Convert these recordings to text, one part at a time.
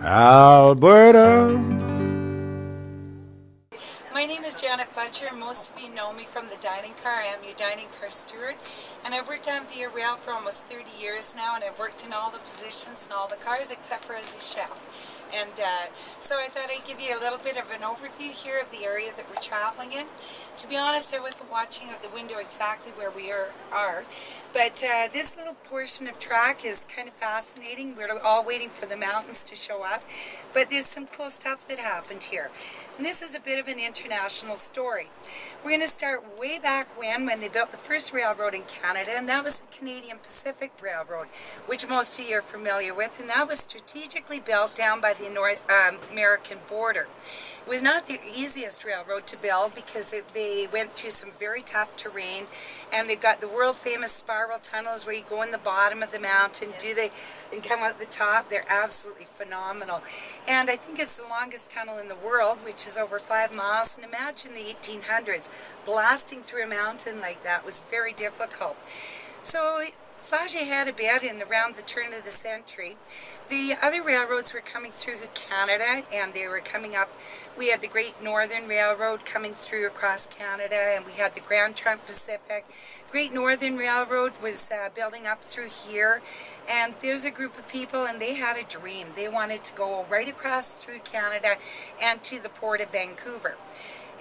Alberta. My name is Janet Fletcher, and most of you know me from the dining car. I am your dining car steward, and I've worked on Via Rail for almost 30 years now, and I've worked in all the positions and all the cars except for as a chef. And so I thought I'd give you a little bit of an overview here of the area that we're traveling in. To be honest, I wasn't watching out the window exactly where we are, but this little portion of track is kind of fascinating. We're all waiting for the mountains to show up, but there's some cool stuff that happened here. And this is a bit of an international story. We're going to start way back when they built the first railroad in Canada, and that was the Canadian Pacific Railroad, which most of you are familiar with, and that was strategically built down by the North American border. It was not the easiest railroad to build because they went through some very tough terrain, and they've got the world famous spiral tunnels where you go in the bottom of the mountain, and come out the top. They're absolutely phenomenal. And I think it's the longest tunnel in the world, which is over 5 miles. And imagine the 1800s, blasting through a mountain like that was very difficult. So flash ahead a bit in around the turn of the century, the other railroads were coming through Canada, and they were coming up. We had the Great Northern Railroad coming through across Canada, and we had the Grand Trunk Pacific. Great Northern Railroad was building up through here, and there's a group of people, and they had a dream. They wanted to go right across through Canada and to the port of Vancouver.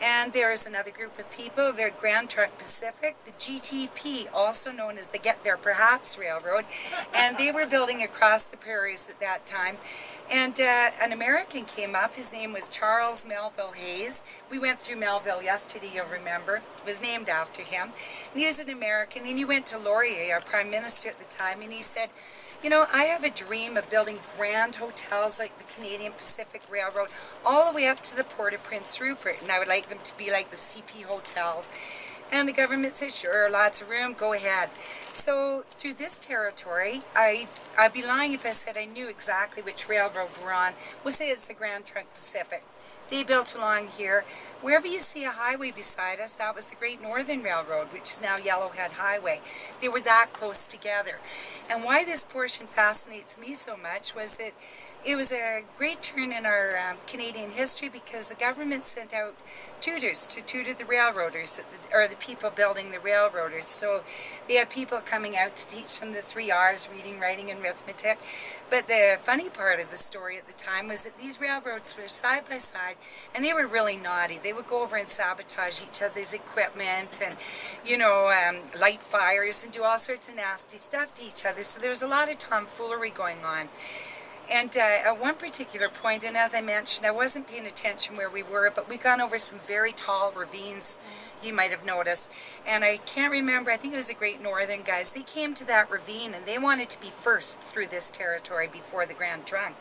And there is another group of people, the Grand Trunk Pacific, the GTP, also known as the Get There Perhaps Railroad, and they were building across the prairies at that time. And an American came up. His name was Charles Melville Hayes. We went through Melville yesterday, you'll remember. It was named after him. And he was an American, and he went to Laurier, our Prime Minister at the time, and he said, you know, I have a dream of building grand hotels like the Canadian Pacific Railroad all the way up to the port of Prince Rupert, and I would like them to be like the CP hotels. And the government said, sure, lots of room, go ahead. So through this territory, I'd be lying if I said I knew exactly which railroad we're on. We'll say it's the Grand Trunk Pacific. They built along here. Wherever you see a highway beside us, that was the Great Northern Railroad, which is now Yellowhead Highway. They were that close together. And why this portion fascinates me so much was that it was a great turn in our Canadian history because the government sent out tutors to tutor the railroaders, or the people building the railroaders. So they had people coming out to teach them the 3 R's, reading, writing, and arithmetic. But the funny part of the story at the time was that these railroads were side by side, and they were really naughty. They would go over and sabotage each other's equipment and, you know, light fires and do all sorts of nasty stuff to each other. So there was a lot of tomfoolery going on. And at one particular point, and as I mentioned, I wasn't paying attention where we were, but we'd gone over some very tall ravines, you might have noticed. And I can't remember, I think it was the Great Northern guys. They came to that ravine, and they wanted to be first through this territory before the Grand Trunk.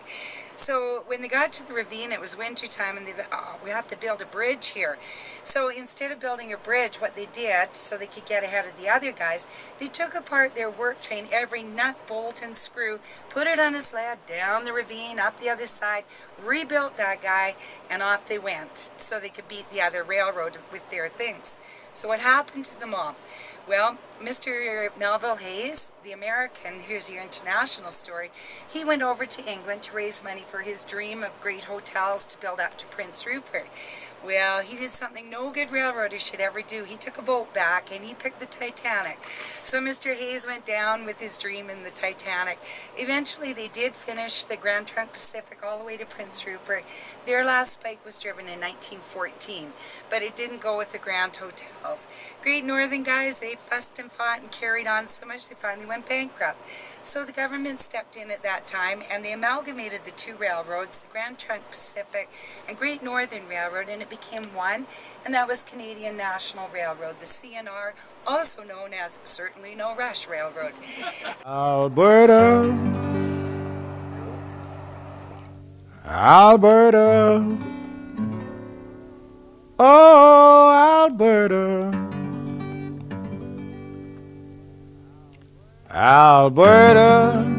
So when they got to the ravine, it was winter time, and they thought, oh, we have to build a bridge here. So instead of building a bridge, what they did, so they could get ahead of the other guys, they took apart their work train, every nut, bolt, and screw, put it on a sled, down the ravine, up the other side, rebuilt that guy, and off they went, so they could beat the other railroad with their things. So what happened to them all? Well, Mr. Melville Hayes, the American, here's your international story, he went over to England to raise money for his dream of great hotels to build up to Prince Rupert. Well, he did something no good railroader should ever do. He took a boat back and he picked the Titanic. So Mr. Hayes went down with his dream in the Titanic. Eventually they did finish the Grand Trunk Pacific all the way to Prince Rupert. Their last spike was driven in 1914, but it didn't go with the Grand Hotels. Great Northern guys, they fussed and fought and carried on so much they finally went bankrupt. So the government stepped in at that time, and they amalgamated the two railroads, the Grand Trunk Pacific and Great Northern Railroad, and it became one, and that was Canadian National Railroad, the CNR, also known as Certainly No Rush Railroad. Alberta. Alberta. Oh, Alberta. Alberta.